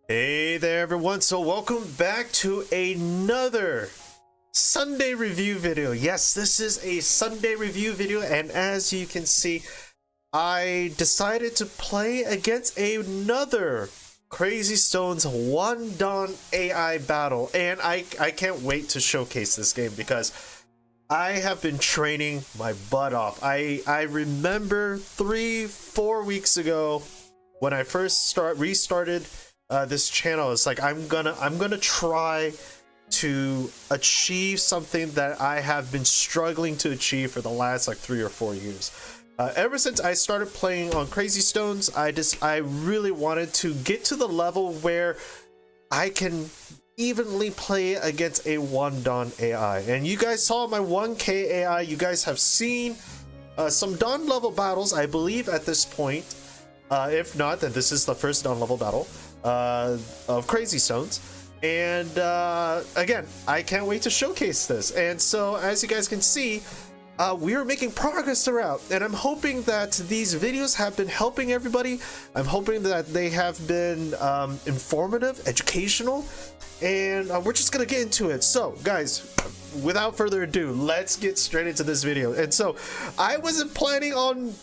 Hey there everyone, so welcome back to another Sunday review video. Yes, this is a Sunday review video, and as you can see, I decided to play against another CrazyStone's Dan AI battle, and I can't wait to showcase this game because I have been training my butt off. I remember 3-4 weeks ago when I first restarted this channel. It's like I'm gonna try to achieve something that I have been struggling to achieve for the last like 3 or 4 years. Ever since I started playing on CrazyStones, I really wanted to get to the level where I can evenly play against a Dan AI. And you guys saw my 1K AI. You guys have seen some Dan level battles, I believe, at this point. If not, then this is the first Dan level battle of CrazyStones, and again, I can't wait to showcase this. And so, as you guys can see, we are making progress throughout, and I'm hoping that these videos have been helping everybody. I'm hoping that they have been informative, educational, and we're just gonna get into it. So guys, without further ado, let's get straight into this video. And so I wasn't planning on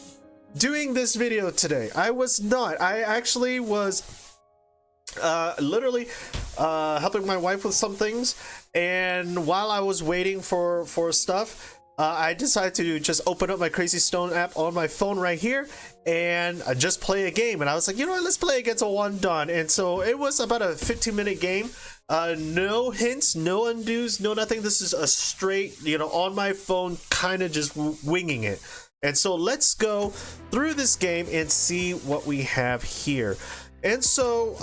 doing this video today. I was not. I actually was literally helping my wife with some things, and while I was waiting for stuff, I decided to just open up my CrazyStone app on my phone right here and just play a game. And I was like, you know what, let's play against a Dan. And so it was about a 15-minute game. No hints, no undos, no nothing. This is a straight, on my phone, kind of just winging it. And so let's go through this game and see what we have here. And so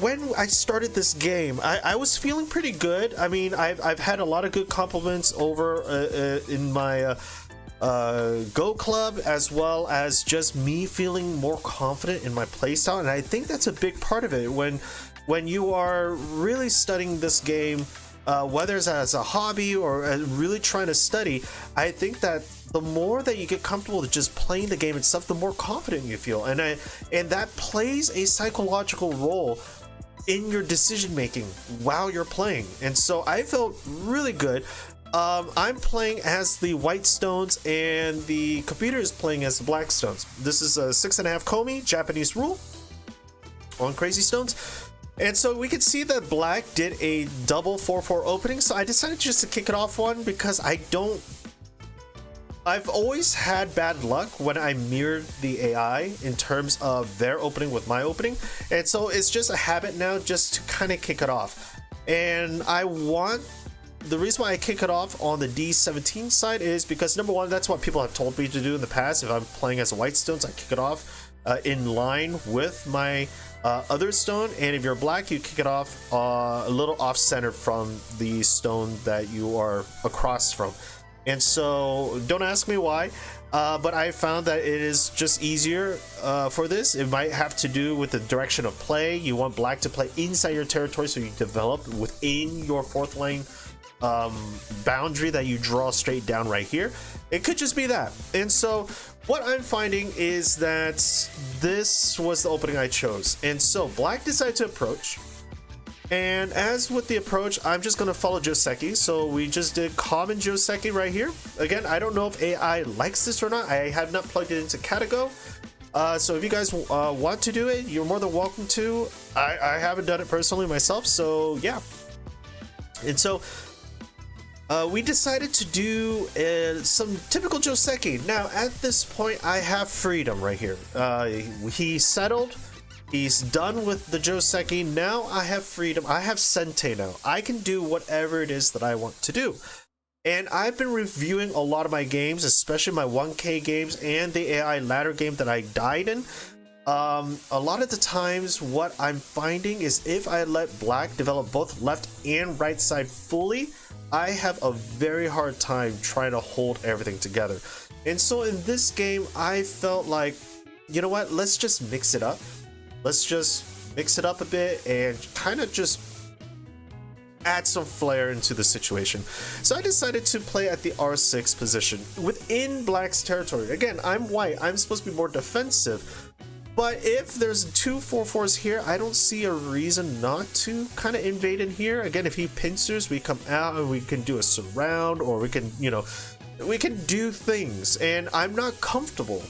when I started this game, I was feeling pretty good. I mean, I've had a lot of good compliments over in my Go Club, as well as just me feeling more confident in my playstyle. And I think that's a big part of it. When you are really studying this game, whether it's as a hobby or really trying to study, I think that the more that you get comfortable with just playing the game itself, the more confident you feel, and that plays a psychological role in your decision making while you're playing. And so I felt really good. I'm playing as the white stones, and the computer is playing as the black stones. This is a 6.5 Komi Japanese rule on CrazyStones. And so we can see that black did a double 4-4 opening, so I decided just to kick it off one because I've always had bad luck when I mirrored the AI in terms of their opening with my opening. And so it's just a habit now just to kind of kick it off. And the reason why I kick it off on the D17 side is because, number one, that's what people have told me to do in the past. If I'm playing as a white stones, I kick it off in line with my other stone, and if you're black, you kick it off a little off center from the stone that you are across from. And so don't ask me why, but I found that it is just easier for this. It might have to do with the direction of play. You want black to play inside your territory, so you develop within your 4th lane boundary that you draw straight down right here. It could just be that. And so what I'm finding is that this was the opening I chose. And so black decided to approach. And as with the approach, I'm just going to follow Joseki. So we just did common Joseki right here. Again, I don't know if AI likes this or not. I have not plugged it into Catago. So if you guys want to do it, you're more than welcome to. I haven't done it personally myself, so yeah. And so we decided to do some typical Joseki. Now, at this point, I have freedom right here. He settled. He's done with the Joseki. Now I have freedom. I have Sente now. I can do whatever it is that I want to do. And I've been reviewing a lot of my games, especially my 1K games and the AI ladder game that I died in. A lot of the times what I'm finding is if I let black develop both left and right side fully, I have a very hard time trying to hold everything together. And so in this game, I felt like, you know what, let's just mix it up. Let's just mix it up a bit and kind of just add some flair into the situation. So I decided to play at the R6 position within black's territory. Again, I'm white. I'm supposed to be more defensive. But if there's two 4/4s here, I don't see a reason not to kind of invade in here. Again, if he pincers, we come out and we can do a surround, or we can, you know, we can do things. And I'm not comfortable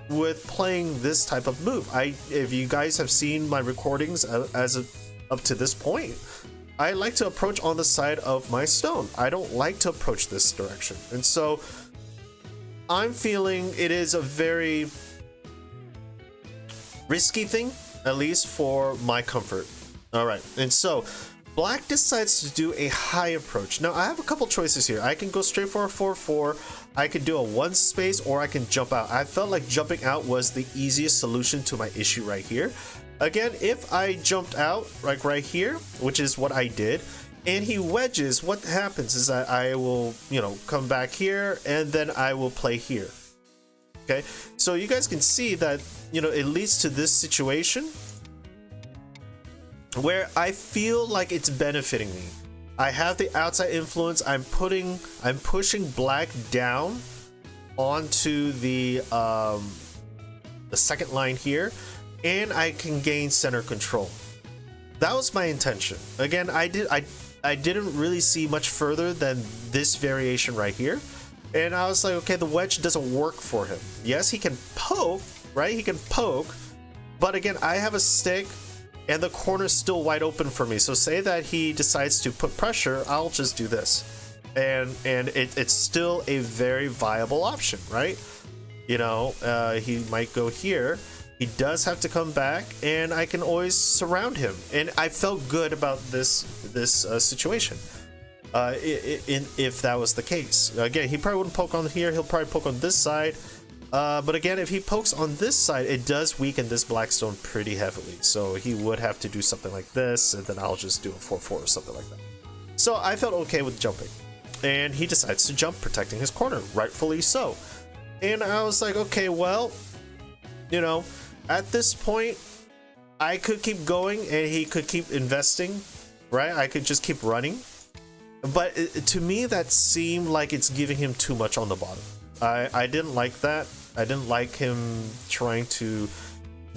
with playing this type of move. If you guys have seen my recordings up to this point, I like to approach on the side of my stone. I don't like to approach this direction. And so I'm feeling it is a very risky thing, at least for my comfort. All right, and so black decides to do a high approach. Now I have a couple choices here. I can go straight for a 4/4, I can do a 1 space, or I can jump out. I felt like jumping out was the easiest solution to my issue right here. Again, if I jumped out like right here, which is what I did, and he wedges, what happens is that I will, you know, come back here and then I will play here. Okay, so you guys can see that, you know, it leads to this situation where I feel like it's benefiting me. I have the outside influence. I'm pushing black down onto the second line here, and I can gain center control. That was my intention. Again, I didn't really see much further than this variation right here. And I was like, okay, the wedge doesn't work for him. Yes, he can poke, right? He can poke, but again, I have a stick and the corner's still wide open for me. So say that he decides to put pressure, I'll just do this. And it's still a very viable option, right? You know, he might go here. He does have to come back, and I can always surround him. And I felt good about this situation. If that was the case. Again, he probably wouldn't poke on here. He'll probably poke on this side. But again, if he pokes on this side, it does weaken this blackstone pretty heavily. So he would have to do something like this, and then I'll just do a 4/4 or something like that. So I felt okay with jumping. And he decides to jump, protecting his corner, rightfully so. And I was like, okay, well, you know, at this point, I could keep going and he could keep investing, right? I could just keep running. But to me, that seemed like it's giving him too much on the bottom. I didn't like that. I didn't like him trying to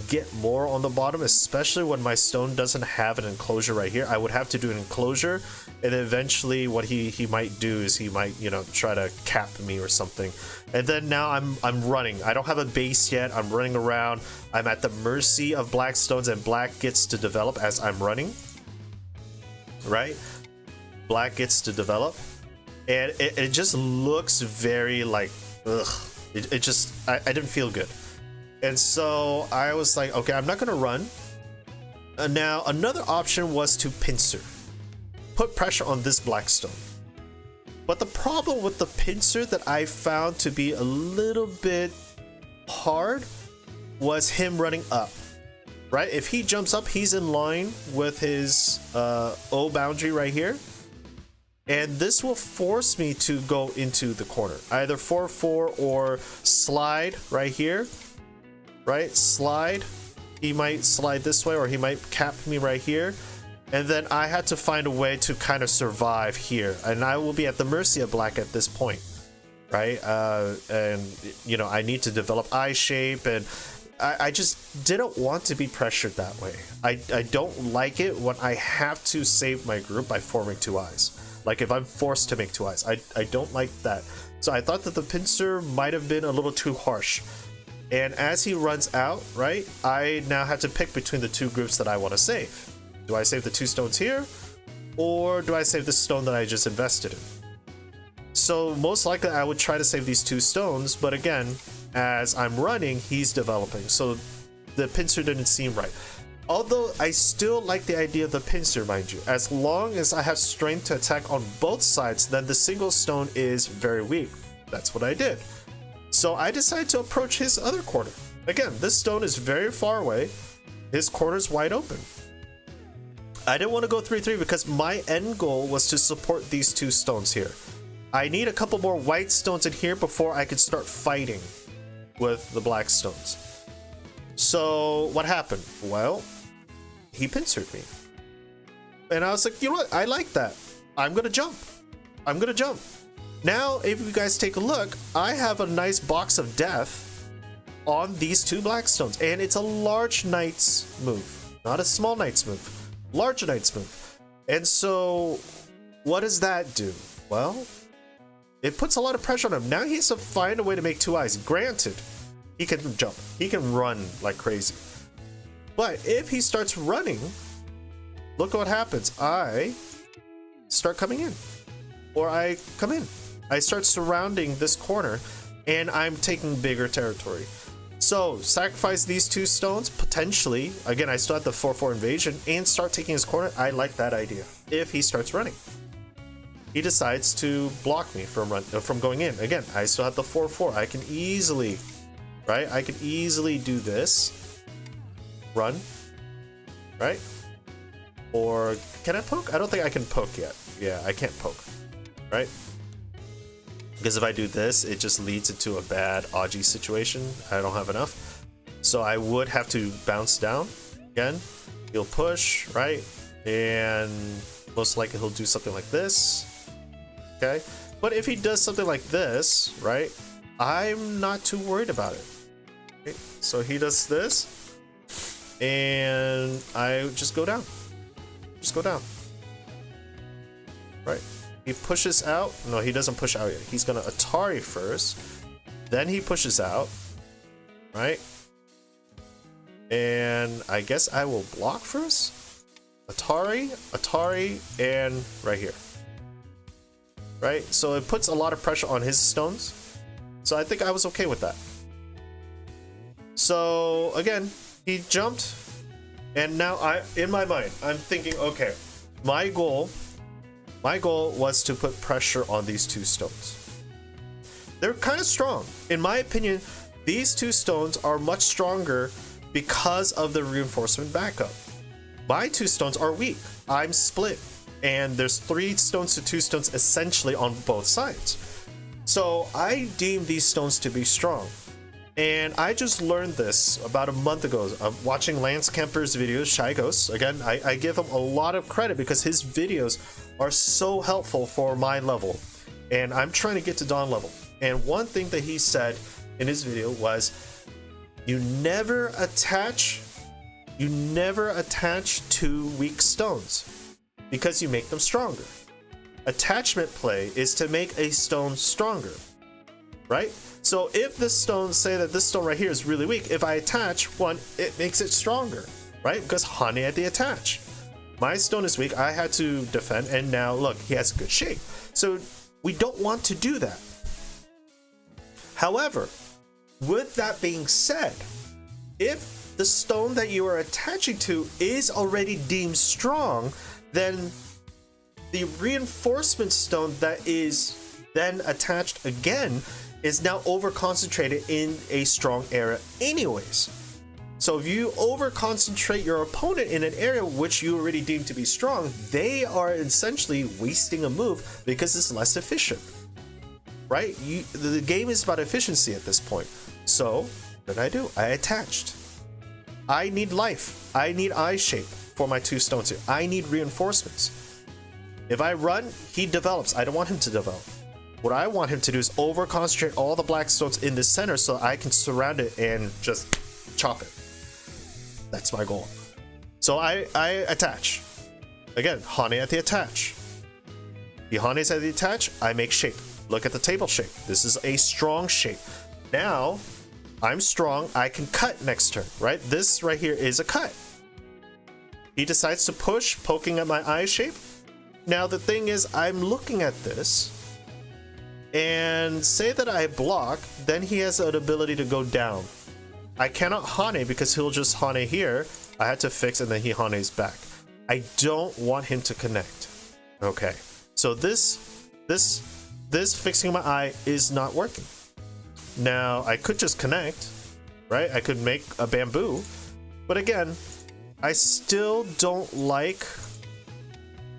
get more on the bottom, especially when my stone doesn't have an enclosure right here. I would have to do an enclosure, and then eventually what he might do is he might, you know, try to cap me or something. And then now I'm running. I don't have a base yet. I'm running around. I'm at the mercy of black stones, and black gets to develop as I'm running, right? Black gets to develop, and it just looks very like, ugh. It just, I didn't feel good. And so I was like, okay, I'm not gonna run. Now another option was to pincer, put pressure on this black stone. But the problem with the pincer that I found to be a little bit hard was him running up, right? If he jumps up, he's in line with his O boundary right here. And this will force me to go into the corner, either 4/4 or slide right here, right? Slide. He might slide this way, or he might cap me right here. And then I had to find a way to kind of survive here. And I will be at the mercy of black at this point, right? And, you know, I need to develop eye shape, and I just didn't want to be pressured that way. I don't like it when I have to save my group by forming two eyes. Like if I'm forced to make two eyes, I don't like that. So I thought that the pincer might have been a little too harsh. And as he runs out, right, I now have to pick between the two groups that I want to save. Do I save the two stones here, or do I save the stone that I just invested in? So most likely I would try to save these two stones, but again, as I'm running, he's developing. So the pincer didn't seem right. Although I still like the idea of the pincer, mind you. As long as I have strength to attack on both sides, then the single stone is very weak. That's what I did. So I decided to approach his other corner. Again, this stone is very far away. His corner's wide open. I didn't want to go 3/3 because my end goal was to support these two stones here. I need a couple more white stones in here before I could start fighting with the black stones. So what happened? Well, he pincered me. And I was like, you know what? I like that. I'm going to jump. I'm going to jump. Now, if you guys take a look, I have a nice box of death on these two black stones, and it's a large knight's move, not a small knight's move, large knight's move. And so what does that do? Well, it puts a lot of pressure on him. Now he has to find a way to make two eyes. Granted, he can jump, he can run like crazy, but if he starts running, look what happens. I start coming in, or I come in, I start surrounding this corner, and I'm taking bigger territory. So sacrifice these two stones, potentially, again, I still have the 4/4 invasion, and start taking his corner. I like that idea. If he starts running, he decides to block me from going in. Again, I still have the 4/4. I can easily, right? I can easily do this. Run, right? Or can I poke? I don't think I can poke yet. Yeah, I can't poke, right? Because if I do this, it just leads into a bad Aji situation. I don't have enough. So I would have to bounce down again. He'll push, right? And most likely he'll do something like this. Okay. But if he does something like this, right? I'm not too worried about it. Okay. So he does this. And I just go down. Just go down. Right. He pushes out. No, he doesn't push out yet. He's gonna Atari first. Then he pushes out. Right? And I guess I will block first. Atari, and right here. Right? So it puts a lot of pressure on his stones. So I think I was okay with that. So again, he jumped. And now in my mind, I'm thinking, okay, my goal was to put pressure on these two stones. They're kind of strong. In my opinion, these two stones are much stronger because of the reinforcement backup. My two stones are weak. I'm split. And there's 3 stones to 2 stones essentially on both sides. So I deem these stones to be strong. And I just learned this about a month ago. I'm watching Lance Kemper's videos, Shy Ghost. Again, I give him a lot of credit because his videos are so helpful for my level. And I'm trying to get to Dawn level. And one thing that he said in his video was, you never attach 2 weak stones because you make them stronger. Attachment play is to make a stone stronger, right? So if this stone, say that this stone right here is really weak, if I attach one, it makes it stronger, right? Because Hane had the attach. My stone is weak, I had to defend, and now look, he has a good shape. So we don't want to do that. However, with that being said, if the stone that you are attaching to is already deemed strong, then the reinforcement stone that is then attached again is now over concentrated in a strong area anyways. So if you over concentrate your opponent in an area which you already deem to be strong, they are essentially wasting a move because it's less efficient, right? The game is about efficiency at this point. So what did I do? I attached. I need life. I need eye shape for my 2 stones here. I need reinforcements. If I run, he develops. I don't want him to develop. What I want him to do is over concentrate all the black stones in the center so I can surround it and just chop it. That's my goal. So I attach. Again, Hane at the attach. The Hane's at the attach, I make shape. Look at the table shape. This is a strong shape. Now, I'm strong, I can cut next turn, right? This right here is a cut. He decides to push, poking at my eye shape. Now the thing is, I'm looking at this, and say that I block, then he has an ability to go down. I cannot Hane because he'll just Hane here. I had to fix and then he Hane's back. I don't want him to connect. Okay, so this fixing my eye is not working. Now I could just connect, right? I could make a bamboo, but again, I still don't like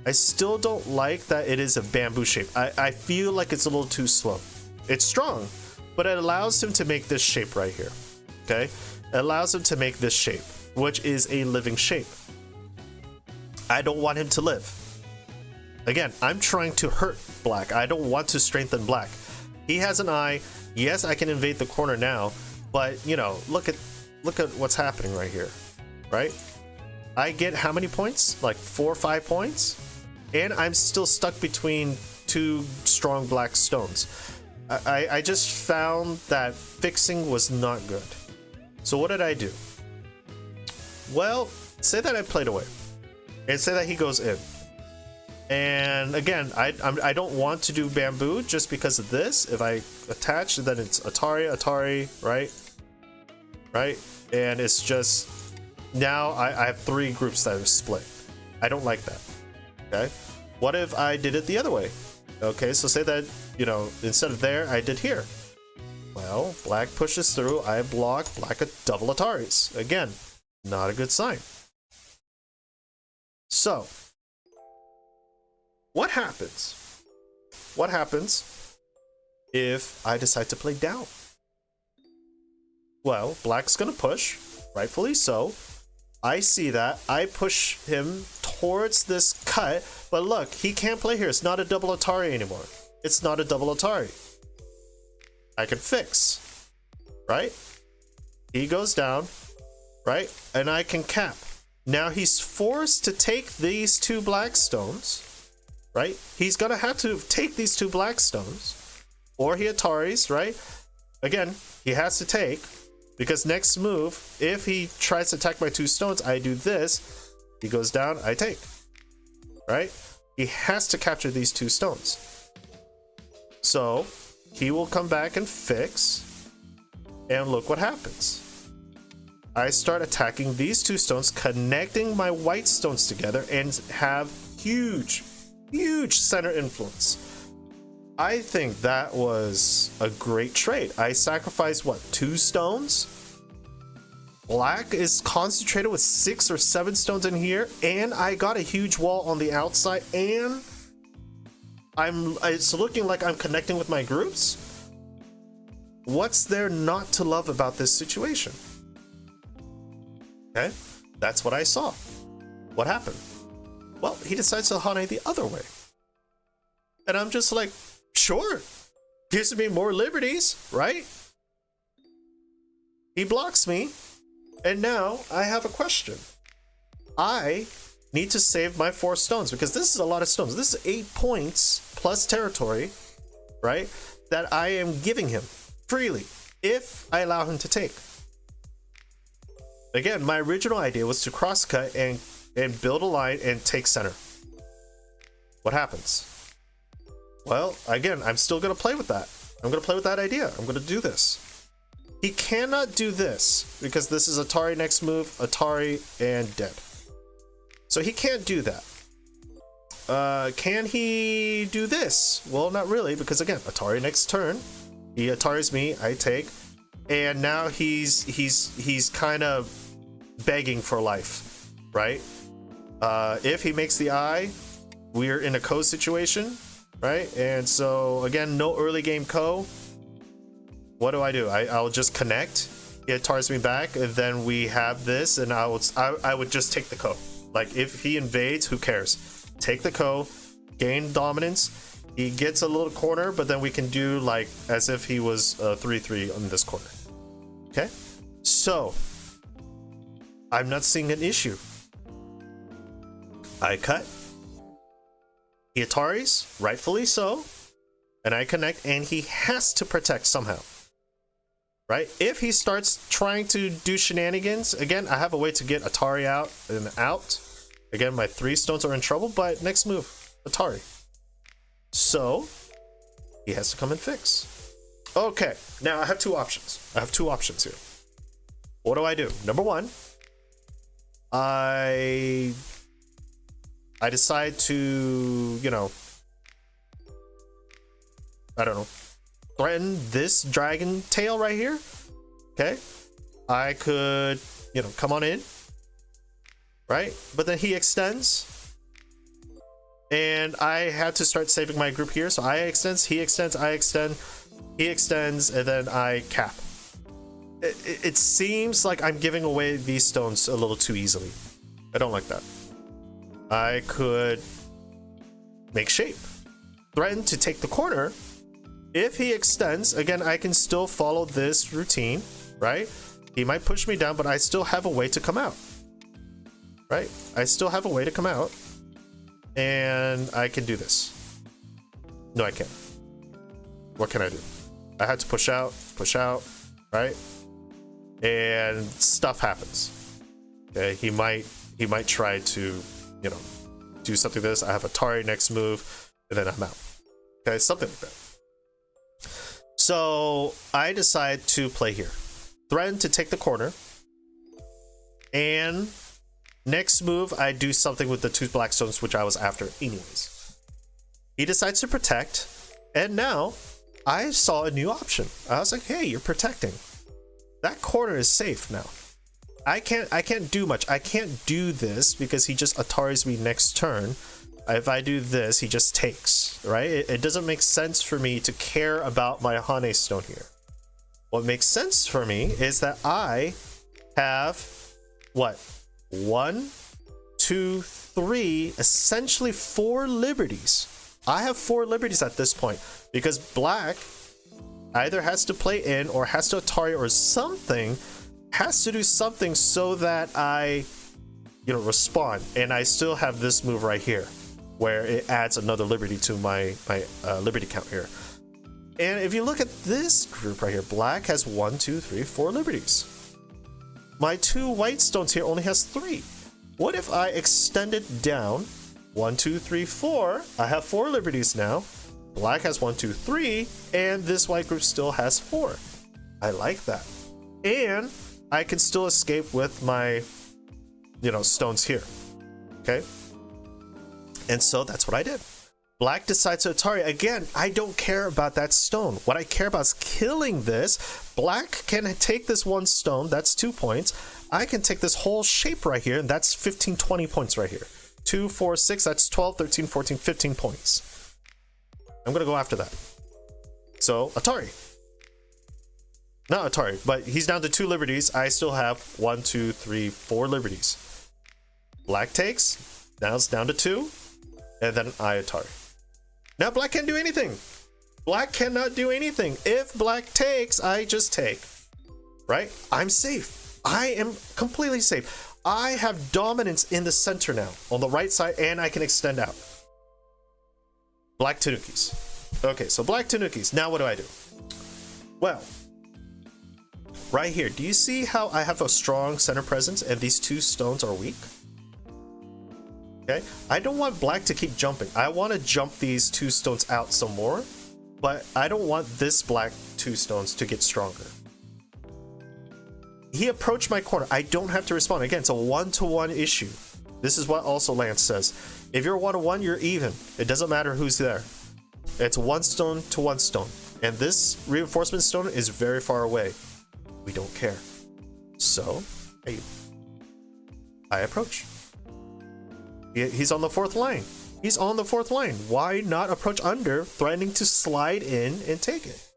that it is a bamboo shape. I feel like it's a little too slow. It's strong, but it allows him to make this shape right here. Okay, it allows him to make this shape, which is a living shape. I don't want him to live. Again, I'm trying to hurt black. I don't want to strengthen black. He has an eye. Yes, I can invade the corner now, But you know, look at what's happening right here, right? I get how many points? Like 4 or 5 points, and I'm still stuck between two strong black stones. I just found that fixing was not good. So what did I do? Well, say that I played away, and say that he goes in. And again, I don't want to do bamboo just because of this. If I attach, then it's Atari, right? And it's just, now I have 3 groups that are split. I don't like that, okay? What if I did it the other way? Okay, so say that, you know, instead of there, I did here. Well, black pushes through, I block, black a double Ataris. Again, not a good sign. So, what happens? What happens if I decide to play down? Well, black's gonna push, rightfully so. I see that. I push him towards this cut, but look, he can't play here. It's not a double Atari anymore. It's not a double Atari. I can fix, right? He goes down, right? And I can cap. Now he's forced to take these 2 black stones, right? He's gonna have to take these 2 black stones, or he Ataris, right? Again, he has to take, because next move, if he tries to attack my 2 stones, I do this, he goes down, I take, right? He has to capture these 2 stones. So he will come back and fix, and look what happens. I start attacking these 2 stones, connecting my white stones together, and have huge center influence. I think that was a great trade. I sacrificed what, 2 stones? Black is concentrated with 6 or 7 stones in here, and I got a huge wall on the outside, and it's looking like I'm connecting with my groups. What's there not to love about this situation? Okay, that's what I saw. What happened? Well, he decides to hane the other way. And I'm just like, sure, gives me more liberties, right? He blocks me, and now I have a question. I need to save my 4 stones, because this is a lot of stones. This is 8 points plus territory, right? That I am giving him freely, if I allow him to take. Again, my original idea was to cross-cut and build a line and take center. What happens? Well, again, I'm still going to play with that. I'm going to play with that idea. I'm going to do this. He cannot do this because this is Atari next move, Atari, and dead. So he can't do that. Can he do this? Well, not really, because again, Atari next turn. He Ataris me, I take. And now he's kind of begging for life, right? If he makes the eye, we're in a co situation, right? And so again, no early game co. What do? I'll just connect. He Ataris me back, and then we have this, and I would just take the co. Like if he invades, who cares? Take the co, gain dominance. He gets a little corner, but then we can do like as if he was 3-3 on this corner. Okay, so I'm not seeing an issue. I cut. He Ataris, rightfully so, and I connect, and he has to protect somehow. Right? If he starts trying to do shenanigans, again, I have a way to get Atari out and out. Again, my 3 stones are in trouble, but next move, Atari. So he has to come and fix. Okay, now I have 2 options. I have 2 options here. What do? Number 1, I decide to, you know, I don't know, threaten this dragon tail right here. Okay, I could, you know, come on in, right? But then he extends, and I had to start saving my group here. So I extends, he extends, I extend, he extends, and then I cap. It seems like I'm giving away these stones a little too easily. I don't like that. I could make shape, threaten to take the corner. If he extends, again, I can still follow this routine, right? He might push me down, but I still have a way to come out, right? I still have a way to come out, and I can do this. No, I can't. What can I do? I had to push out, right? And stuff happens. Okay, he might try to, you know, do something like this. I have Atari next move, and then I'm out. Okay, something like that. So I decide to play here. Threaten to take the corner. And next move, I do something with the 2 black stones, which I was after anyways. He decides to protect. And now I saw a new option. I was like, hey, you're protecting. That corner is safe now. I can't do much. I can't do this because he just Ataris me next turn. If I do this, he just takes, right? It doesn't make sense for me to care about my Hane stone here. What makes sense for me is that I have, what? 1, 2, 3, essentially 4 liberties. I have 4 liberties at this point because black either has to play in or has to Atari or something, has to do something so that I, you know, respond. And I still have this move right here, where it adds another liberty to my liberty count here. And if you look at this group right here, black has 1, 2, 3, 4 liberties. My 2 white stones here only has 3. What if I extend it down? 1, 2, 3, 4. I have 4 liberties now. Black has 1, 2, 3, and this white group still has 4. I like that. And I can still escape with my, you know, stones here. Okay? And so that's what I did. Black decides to Atari. Again, I don't care about that stone. What I care about is killing this. Black can take this 1 stone. That's 2 points. I can take this whole shape right here, and that's 15, 20 points right here. 2, 4, 6, that's 12, 13, 14, 15 points. I'm going to go after that. So, Atari. Not Atari, but he's down to 2 liberties. I still have 1, 2, 3, 4 liberties. Black takes. Now it's down to 2. And then I Atari. Now black can't do anything. Black cannot do anything. If black takes, I just take. Right? I'm safe. I am completely safe. I have dominance in the center now, on the right side, and I can extend out. Black Tanukis. Okay, so black Tanukis. Now what do I do? Well, right here, do you see how I have a strong center presence and these 2 stones are weak? Okay, I don't want black to keep jumping. I want to jump these 2 stones out some more, but I don't want this black 2 stones to get stronger. He approached my corner. I don't have to respond. Again, it's a 1-to-1 issue. This is what also Lance says. If you're 1-to-1, you're even. It doesn't matter who's there. It's 1 stone to 1 stone. And this reinforcement stone is very far away. We don't care. So, I approach. He's on the 4th line. He's on the 4th line. Why not approach under, threatening to slide in and take it?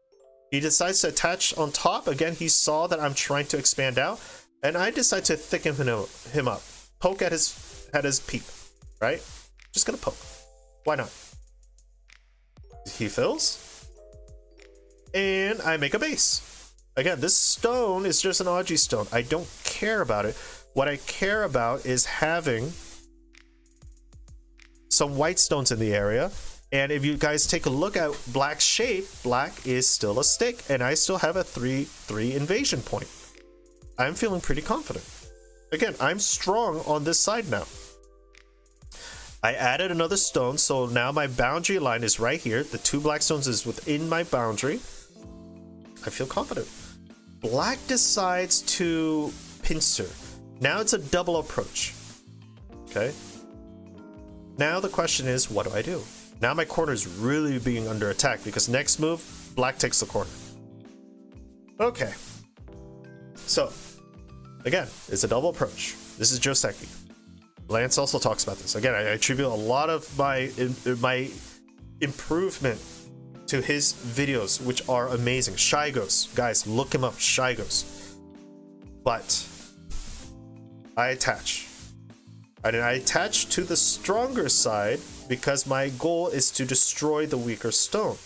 He decides to attach on top. Again, he saw that I'm trying to expand out, and I decide to thicken him up. Poke at his peep, right? Just gonna poke. Why not? He fills, and I make a base. Again, this stone is just an Aji stone. I don't care about it. What I care about is having some white stones in the area. And if you guys take a look at black's shape, black is still a stick, and I still have a 3/3 invasion point. I'm feeling pretty confident. Again, I'm strong on this side now. I added another stone, so now my boundary line is right here. The 2 black stones is within my boundary. I feel confident. Black decides to pincer. Now it's a double approach. Okay. Now the question is, what do I do? Now my corner is really being under attack because next move, black takes the corner. Okay. So, again, it's a double approach. This is Joseki. Lance also talks about this. Again, I attribute a lot of my improvement to his videos, which are amazing. Shygos. Guys, look him up. Shygos. But I attach. And I attach to the stronger side because my goal is to destroy the weaker stone.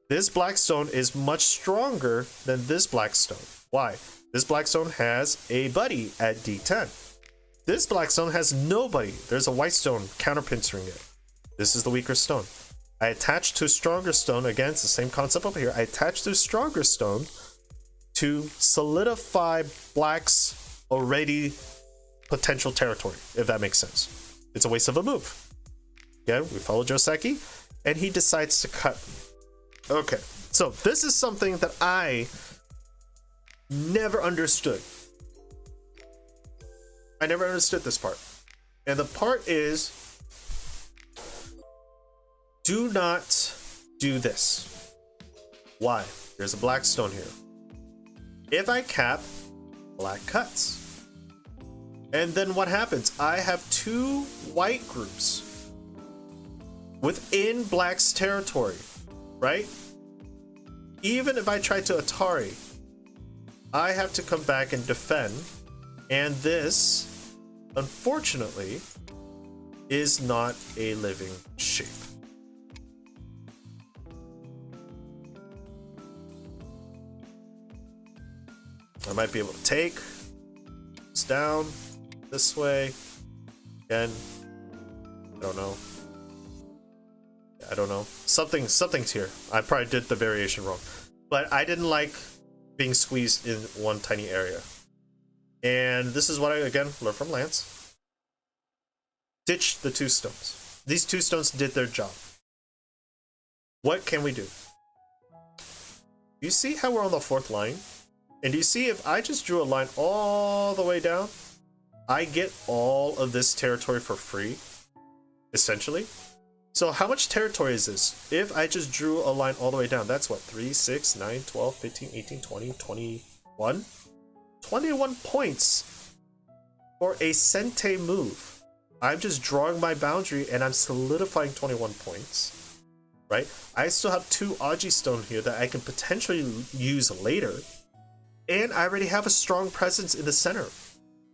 This black stone is much stronger than this black stone. Why? This black stone has a buddy at D10. This black stone has nobody. There's a white stone counterpinching it. This is the weaker stone. I attach to a stronger stone. Again, it's the same concept over here. I attach to a stronger stone to solidify black's already potential territory, if that makes sense. It's a waste of a move. Again, we follow Joseki, and he decides to cut. Okay, so this is something that I never understood. I never understood this part. And the part is, do not do this. Why? There's a black stone here. If I cap, black cuts. And then what happens? I have two white groups within black's territory, right? Even if I try to Atari, I have to come back and defend. And this, unfortunately, is not a living shape. I might be able to take this down this way. Again, I don't know. I don't know. Something's here. I probably did the variation wrong. But I didn't like being squeezed in one tiny area. And this is what I, again, learned from Lance. Ditch the two stones. These two stones did their job. What can we do? You see how we're on the fourth line? And do you see if I just drew a line all the way down, I get all of this territory for free, essentially. So how much territory is this? If I just drew a line all the way down, that's what, 3, 6, 9, 12, 15, 18, 20, 21? 21 points for a Sente move. I'm just drawing my boundary and I'm solidifying 21 points, right? I still have two Aji Stone here that I can potentially use later. And I already have a strong presence in the center,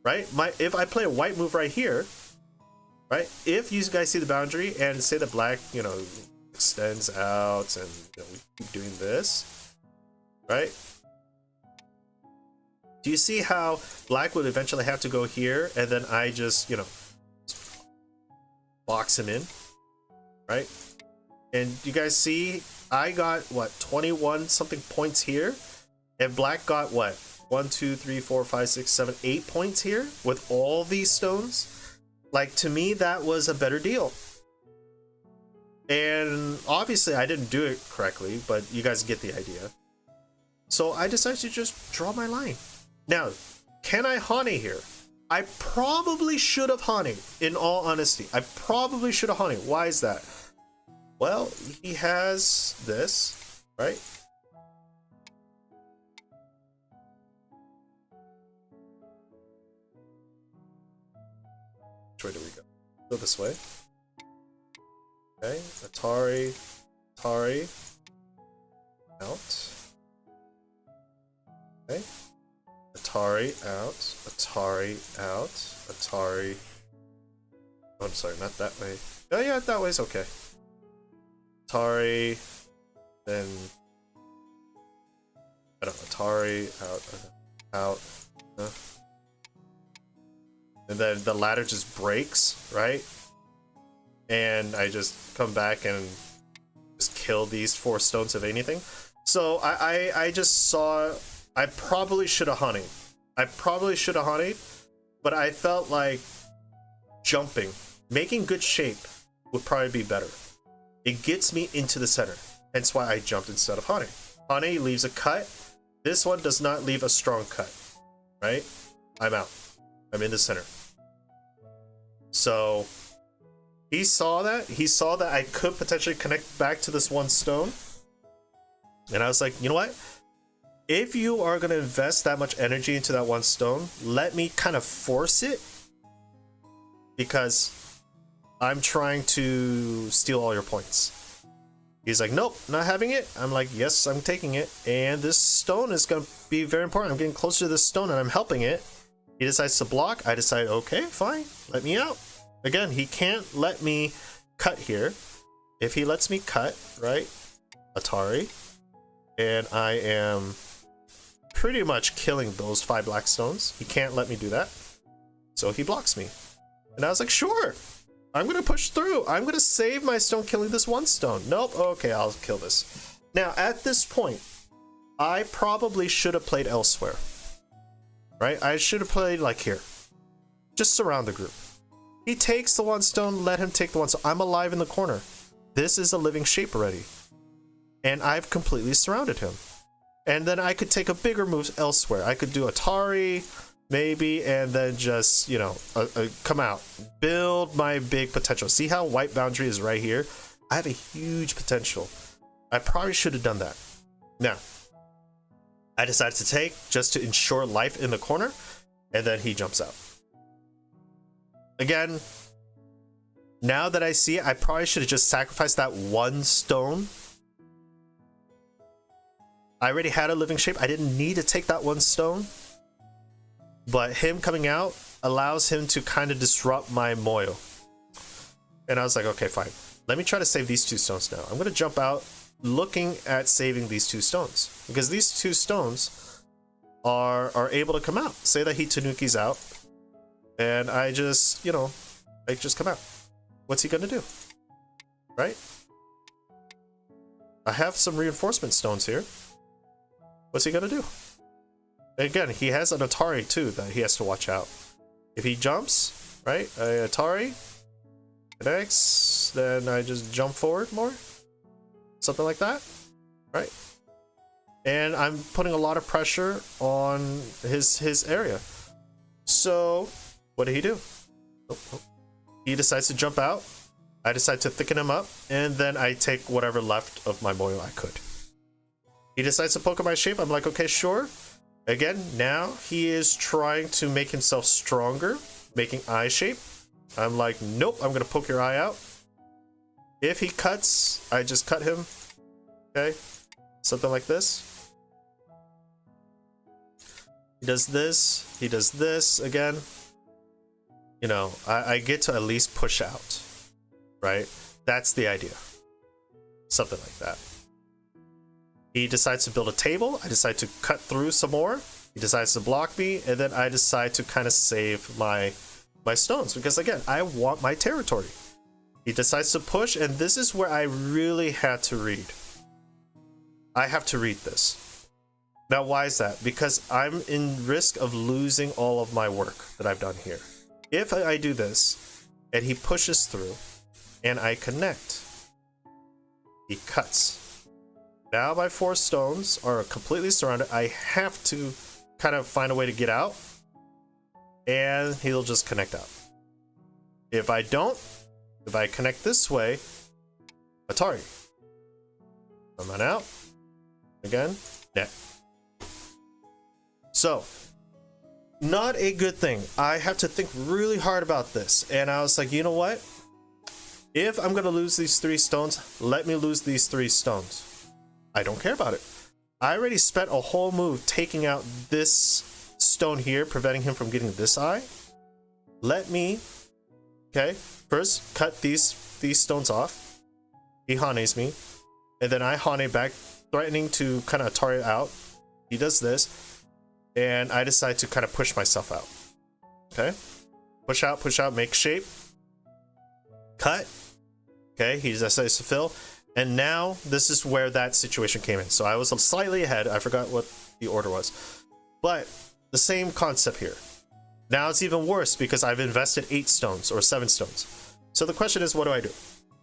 right? If I play a white move right here, right? If you guys see the boundary and say that black, you know, extends out and we keep doing this, right? Do you see how black would eventually have to go here and then I just, box him in, right? And you guys see I got what, 21 something points here, and black got what, 1, 2, 3, 4, 5, 6, 7, 8 points here with all these stones. Like, to me, that was a better deal. And obviously I didn't do it correctly, but you guys get the idea. So I decided to just draw my line. Now, can I Hane here? I probably should have Hane, in all honesty. I probably should have Hane. Why is that? Well, he has this, right? Which way do we go? Go this way. Okay, Atari, out. Okay. Atari out, Atari. Oh, I'm sorry, not that way. Oh yeah, that way's okay. Atari, then I don't know, Atari out, and then the ladder just breaks, right? And I just come back and just kill these 4 stones if anything. So I just saw. I probably should have Honeyed. But I felt like jumping, making good shape would probably be better. It gets me into the center, hence why I jumped instead of Honey. Honey leaves a cut. This one does not leave a strong cut, right? I'm out. I'm in the center. So he saw that. He saw that I could potentially connect back to this one stone. And I was like, you know what? If you are going to invest that much energy into that one stone, let me kind of force it, because I'm trying to steal all your points. He's like, nope, not having it. I'm like, yes, I'm taking it. And this stone is going to be very important. I'm getting closer to this stone and I'm helping it. He decides to block. I decide, okay, fine, let me out. Again, he can't let me cut here. If he lets me cut, right, Atari, and I am pretty much killing those 5 black stones. He can't let me do that. So he blocks me. And I was like, sure, I'm gonna push through. I'm gonna save my stone killing this 1 stone. Nope, okay, I'll kill this. Now, at this point, I probably should have played elsewhere. Right? I should have played like here. Just surround the group. He takes the 1 stone, let him take the 1 stone. I'm alive in the corner. This is a living shape already. And I've completely surrounded him. And then I could take a bigger move elsewhere. I could do Atari, maybe, and then just, you know, come out. Build my big potential. See how white boundary is right here? I have a huge potential. I probably should have done that. Now, I decided to take just to ensure life in the corner, and then he jumps out. Again, now that I see it, I probably should have just sacrificed that 1 stone. I already had a living shape. I didn't need to take that 1 stone. But him coming out allows him to kind of disrupt my Moyo. And I was like, okay, fine. Let me try to save these 2 stones now. I'm going to jump out looking at saving these 2 stones. Because these 2 stones are able to come out. Say that he Tanukis out. And I just, you know, I just come out. What's he going to do? Right? I have some reinforcement stones here. What's he gonna do? Again, he has an Atari too that he has to watch out. If he jumps, right, Atari connects, then I just jump forward more. Something like that, right? And I'm putting a lot of pressure on his area. So, what did he do? He decides to jump out. I decide to thicken him up, and then I take whatever left of my Moyo I could. He decides to poke at my shape. I'm like, okay, sure. Again, now he is trying to make himself stronger, making eye shape. I'm like, nope, I'm gonna poke your eye out. If he cuts, I just cut him. Okay, something like this. He does this again. You know, I get to at least push out, right? That's the idea. Something like that. He decides to build a table. I decide to cut through some more. He decides to block me, and then I decide to kind of save my stones because again, I want my territory. He decides to push, and this is where I really had to read. I have to read this. Now, why is that? Because I'm in risk of losing all of my work that I've done here. If I do this, and he pushes through, and I connect, he cuts. Now my 4 stones are completely surrounded. I have to kind of find a way to get out, and he'll just connect out. If I don't, if I connect this way, Atari. Come on out. Again, net. So, not a good thing. I have to think really hard about this. And I was like, you know what? If I'm going to lose these 3 stones, let me lose these 3 stones. I don't care about it. I already spent a whole move taking out this stone here, preventing him from getting this eye. Let me, okay, first cut these stones off. He Hanes me, and then I Hane back, threatening to kind of Atari out. He does this, and I decide to kind of push myself out. Okay, push out, make shape, cut. Okay, he decides to fill. And now this is where that situation came in. So I was slightly ahead. I forgot what the order was. But the same concept here. Now it's even worse because I've invested 8 stones or 7 stones. So the question is, what do I do?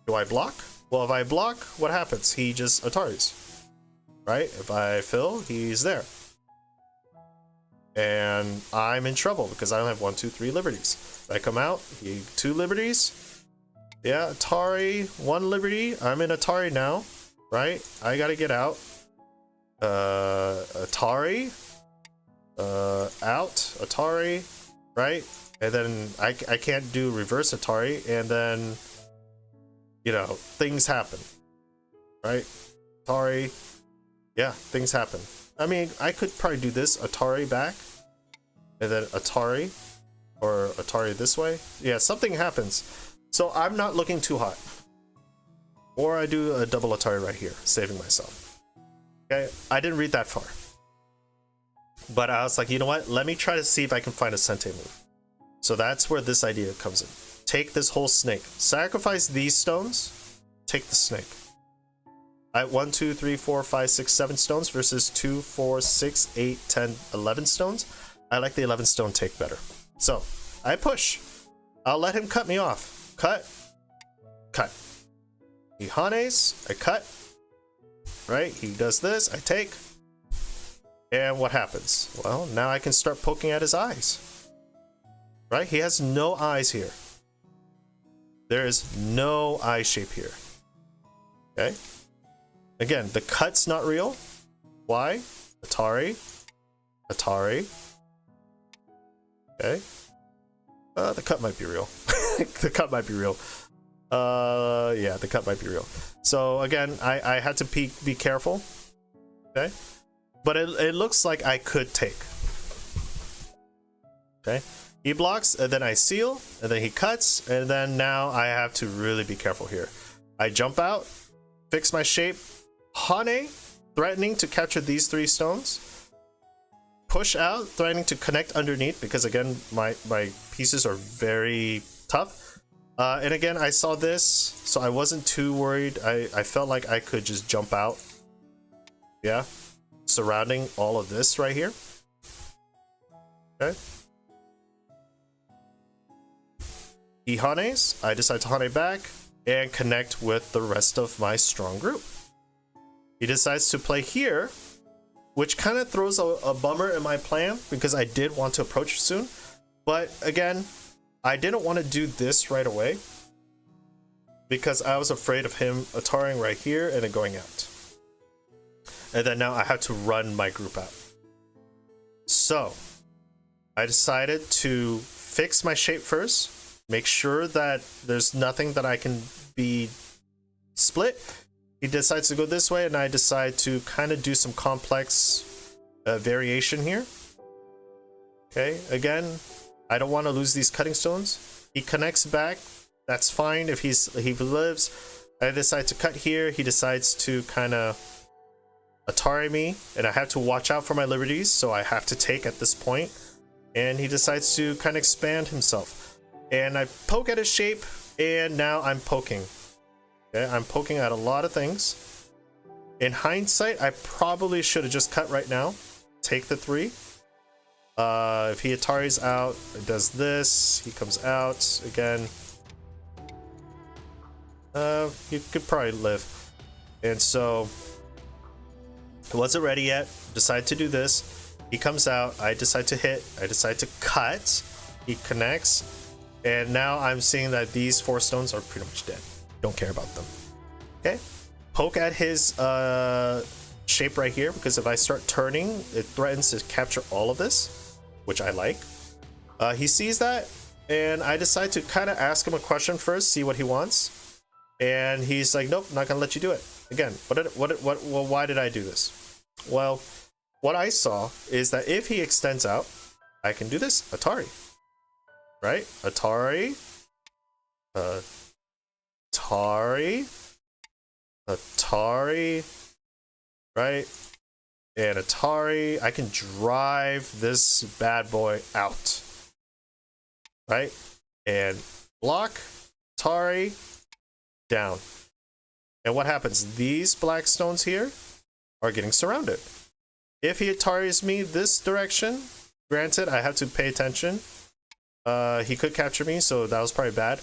Do I block? Well, if I block, what happens? He just Ataris. Right? If I fill, he's there. And I'm in trouble because I only have 1, 2, 3 liberties. If I come out, he 2 liberties. Yeah, Atari, 1 liberty. I'm in Atari now, right? I gotta get out. Atari. Out. Atari, right? And then I can't do reverse Atari, and then, you know, things happen, right? Atari. Yeah, things happen. I mean, I could probably do this Atari back, and then Atari, or Atari this way. Yeah, something happens. So I'm not looking too hot. Or I do a double Atari right here, saving myself. Okay, I didn't read that far. But I was like, you know what? Let me try to see if I can find a Sente move. So that's where this idea comes in. Take this whole snake. Sacrifice these stones. Take the snake. I have 1, 2, 3, 4, 5, 6, 7 stones versus 2, 4, 6, 8, 10, 11 stones. I like the 11 stone take better. So I push. I'll let him cut me off. Cut. Cut. He hanes. I cut. Right? He does this. I take. And what happens? Well, now I can start poking at his eyes. Right? He has no eyes here. There is no eye shape here. Okay? Again, the cut's not real. Why? Atari. Atari. Okay. The cut might be real. The cut might be real. Yeah, the cut might be real. So again, I had to be careful. Okay? But it looks like I could take. Okay? He blocks, and then I seal, and then he cuts, and then now I have to really be careful here. I jump out, fix my shape, Hane, threatening to capture these 3 stones. Push out, threatening to connect underneath, because again, my pieces are very tough. And again, I saw this, so I wasn't too worried. I felt like I could just jump out. Yeah. Surrounding all of this right here. Okay. He hanes, I decide to hane back and connect with the rest of my strong group. He decides to play here, which kind of throws a bummer in my plan because I did want to approach soon. But again, I didn't want to do this right away because I was afraid of him Ataring right here and then going out. And then now I have to run my group out. So I decided to fix my shape first. Make sure that there's nothing that I can be split. He decides to go this way, and I decide to kind of do some complex variation here. Okay, again, I don't want to lose these cutting stones. He connects back. That's fine if he lives. I decide to cut here. He decides to kind of Atari me, and I have to watch out for my liberties, so I have to take at this point. And he decides to kind of expand himself. And I poke at his shape, and now I'm poking. Okay, I'm poking at a lot of things. In hindsight, I probably should have just cut right now. Take the 3. If he Atari's out, it does this. He comes out again. He could probably live. And so, he wasn't ready yet. Decide to do this. He comes out. I decide to hit. I decide to cut. He connects. And now I'm seeing that these 4 stones are pretty much dead. Don't care about them. Okay. Poke at his shape right here, because if I start turning, it threatens to capture all of this, which I like. He sees that, and I decide to kind of ask him a question first, see what he wants. And he's like, nope, not gonna let you do it. Again, why did I do this? Well, what I saw is that if he extends out, I can do this, Atari. Right? Atari. Atari. Atari. Right? And Atari. I can drive this bad boy out. Right? And block. Atari. Down. And what happens? These black stones here are getting surrounded. If he Ataris me this direction, granted, I have to pay attention. He could capture me, so that was probably bad.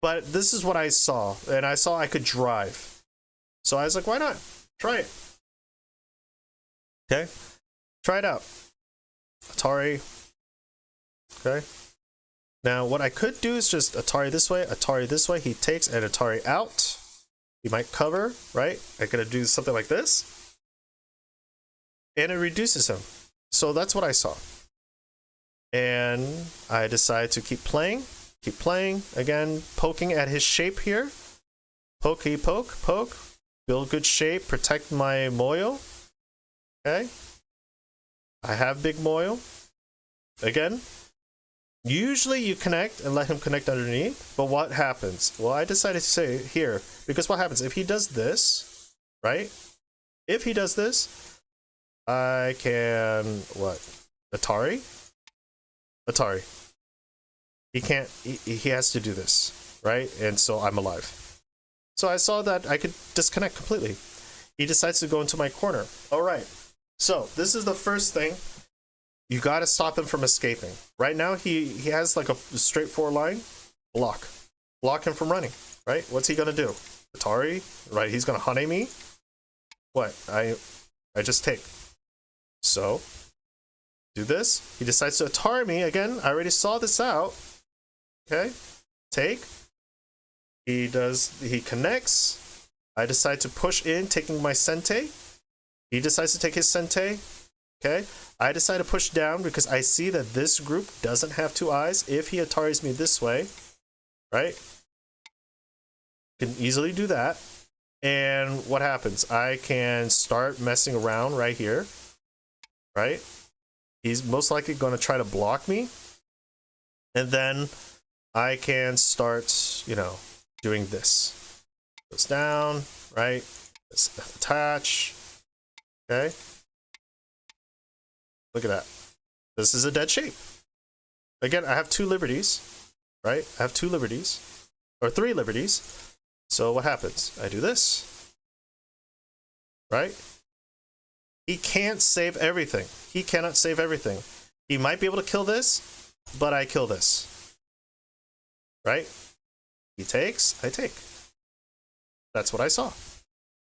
But this is what I saw, and I saw I could drive. So I was like, why not? Try it. Okay. Try it out. Atari. Okay. Now, what I could do is just Atari this way. He takes an Atari out. He might cover, right? I could do something like this. And it reduces him. So that's what I saw. And I decide to keep playing. Again, poking at his shape here. Poke. Build good shape. Protect my Moyo. Okay. I have big Moyo. Again, usually you connect and let him connect underneath. But what happens? Well, I decided to say here. Because what happens? If he does this, right? If he does this, I can, what? Atari? Atari. He can't, he has to do this, right? And so I'm alive. So I saw that I could disconnect completely. He decides to go into my corner. All right. So this is the first thing. You got to stop him from escaping. Right now, he has like a straightforward line. Block. Block him from running, right? What's he going to do? Atari, right? He's going to honey me. What? I just take. So, do this. He decides to Atari me. Again, I already saw this out. Okay. Take. He connects. I decide to push in, taking my Sente. He decides to take his Sente. Okay. I decide to push down because I see that this group doesn't have two eyes. If he Ataris me this way, right? Can easily do that. And what happens? I can start messing around right here, right? He's most likely going to try to block me. And then I can start, you know, doing this. Goes down, right? Attach. Okay. Look at that. This is a dead shape. Again, I have two liberties, right? I have two liberties, or three liberties. So what happens? I do this, right? He can't save everything. He cannot save everything. He might be able to kill this, but I kill this, right? He takes, I take. That's what I saw.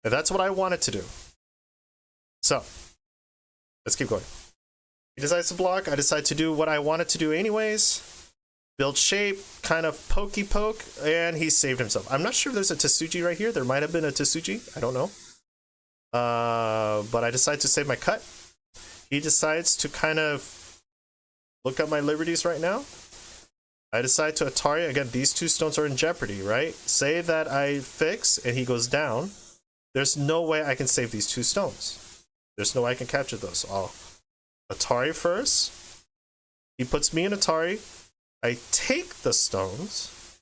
And that's what I wanted to do. So, let's keep going. He decides to block. I decide to do what I wanted to do anyways. Build shape, kind of pokey poke, and he saved himself. I'm not sure if there's a Tsuji right here. There might have been a Tsuji. I don't know. But I decide to save my cut. He decides to kind of look at my liberties right now. I decide to Atari. Again, these two stones are in jeopardy, right? Say that I fix and he goes down. There's no way I can save these two stones. There's no way I can capture those. I'll Atari first. He puts me in Atari. I take the stones.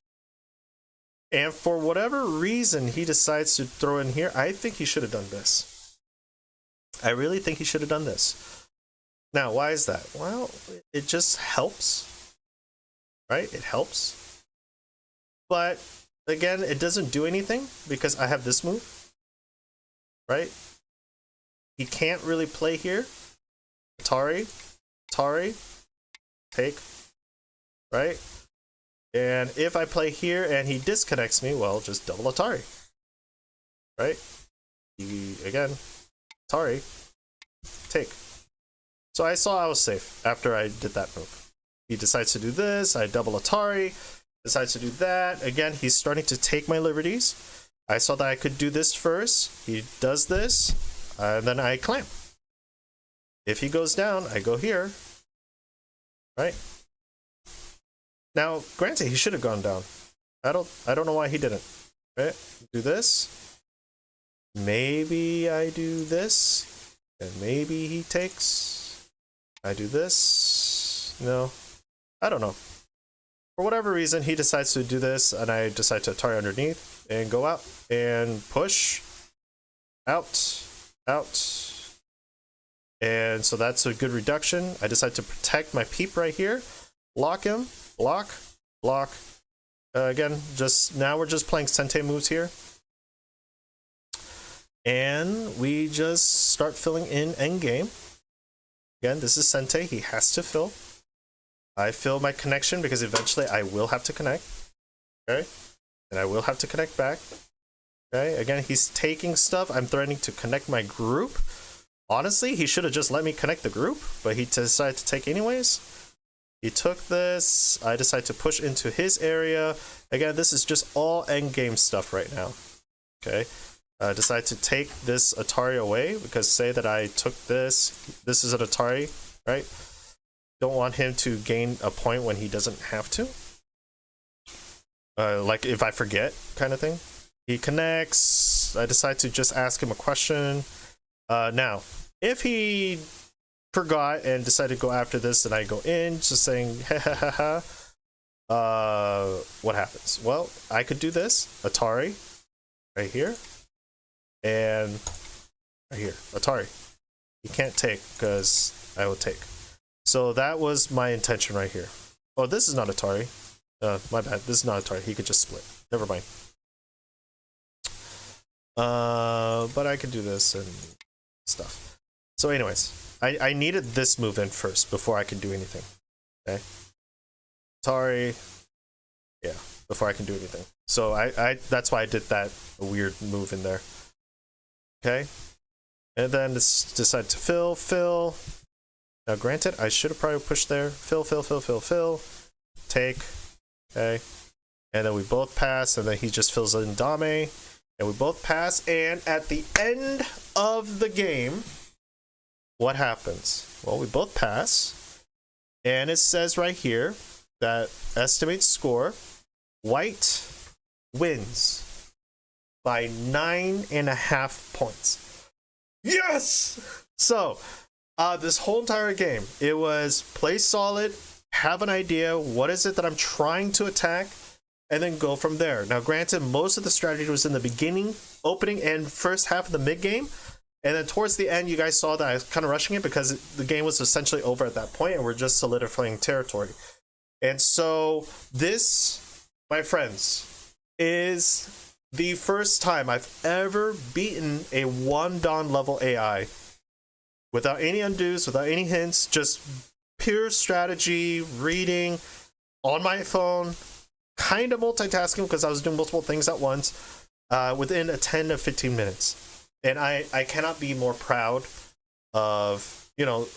And for whatever reason he decides to throw in here, I think he should have done this. I really think he should have done this. Now, why is that? Well, it just helps. Right? It helps. But again, it doesn't do anything because I have this move. Right? He can't really play here. Atari, take, right? And if I play here and he disconnects me, well, just double Atari, right? Again, Atari, take. So I saw I was safe after I did that move. He decides to do this, I double Atari, decides to do that. Again, he's starting to take my liberties. I saw that I could do this first. He does this, and then I clamp. If he goes down, I go here, right? Now, granted, he should have gone down. I don't know why he didn't. Right? Do this. Maybe I do this, and maybe he takes. I do this. No, I don't know. For whatever reason, he decides to do this, and I decide to Atari underneath and go out and push out. And so that's a good reduction. I decide to protect my peep right here. Lock him. Block. Again, now we're just playing Sente moves here. And we just start filling in endgame. Again, this is Sente. He has to fill. I fill my connection because eventually I will have to connect. Okay? And I will have to connect back. Okay? Again, he's taking stuff. I'm threatening to connect my group. Honestly, he should have just let me connect the group, but he decided to take anyways. He took this. I decided to push into his area. Again, this is just all endgame stuff right now. Okay. I decided to take this Atari away because say that I took this. This is an Atari, right? Don't want him to gain a point when he doesn't have to. Like if I forget kind of thing. He connects. I decide to just ask him a question. Now, if he forgot and decided to go after this, and I go in, just saying, ha ha ha ha, what happens? Well, I could do this, Atari, right here, and right here, Atari. You can't take because I will take. So that was my intention right here. Oh, this is not Atari. My bad. This is not Atari. He could just split. Never mind. But I can do this and stuff. So anyways, I needed this move in first before I could do anything. Okay. Atari. Yeah, before I can do anything. So I that's why I did that weird move in there. Okay. And then decide to fill. Now granted, I should have probably pushed there. Fill. Take. Okay. And then we both pass, and then he just fills in Dame. And we both pass, and at the end of the game, what happens? Well, we both pass, and it says right here that estimate score, white wins by 9.5 points. Yes! So, this whole entire game, it was play solid, have an idea, what is it that I'm trying to attack, and then go from there. Now, granted, most of the strategy was in the beginning, opening, and first half of the mid-game. And then towards the end, you guys saw that I was kind of rushing it because the game was essentially over at that point, and we're just solidifying territory. And so this, my friends, is the first time I've ever beaten a 1-dan level AI without any undos, without any hints, just pure strategy, reading, on my phone, kind of multitasking because I was doing multiple things at once within a 10 to 15 minutes. And I cannot be more proud of,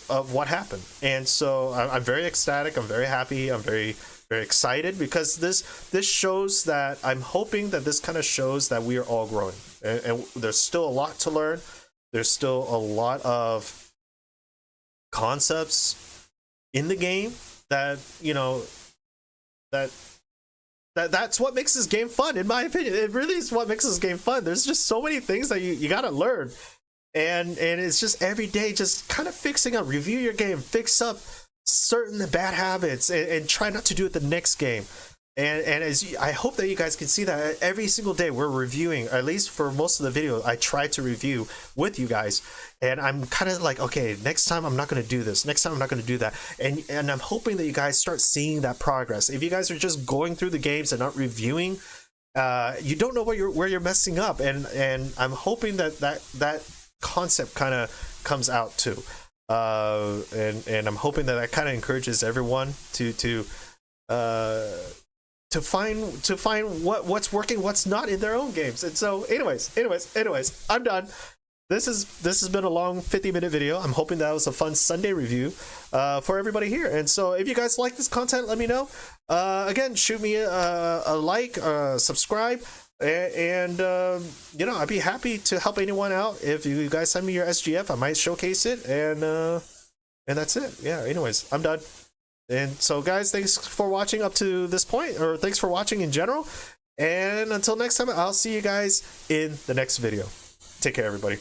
of what happened. And so I'm very ecstatic. I'm very happy. I'm very, very excited because this shows that I'm hoping that this kind of shows that we are all growing. And there's still a lot to learn. There's still a lot of concepts in the game that, that's what makes this game fun, in my opinion. It really is what makes this game fun. There's just so many things that you gotta learn, and it's just every day just kind of fixing up, review your game, fix up certain bad habits, and try not to do it the next game. And I hope that you guys can see that every single day we're reviewing, at least for most of the video, I try to review with you guys. And I'm kind of like, okay, next time I'm not going to do this. Next time I'm not going to do that. And I'm hoping that you guys start seeing that progress. If you guys are just going through the games and not reviewing, you don't know where you're messing up. And I'm hoping that concept kind of comes out too. And I'm hoping that kind of encourages everyone to find what's working, what's not in their own games. And so anyways, I'm done. This has been a long 50-minute video. I'm hoping that was a fun Sunday review for everybody here. And so if you guys like this content, let me know. Again, shoot me a like, subscribe, and I'd be happy to help anyone out. If you guys send me your SGF, I might showcase it, and that's it. Yeah, anyways, I'm done. And so guys, thanks for watching up to this point, or thanks for watching in general, and until next time, I'll see you guys in the next video. Take care, everybody.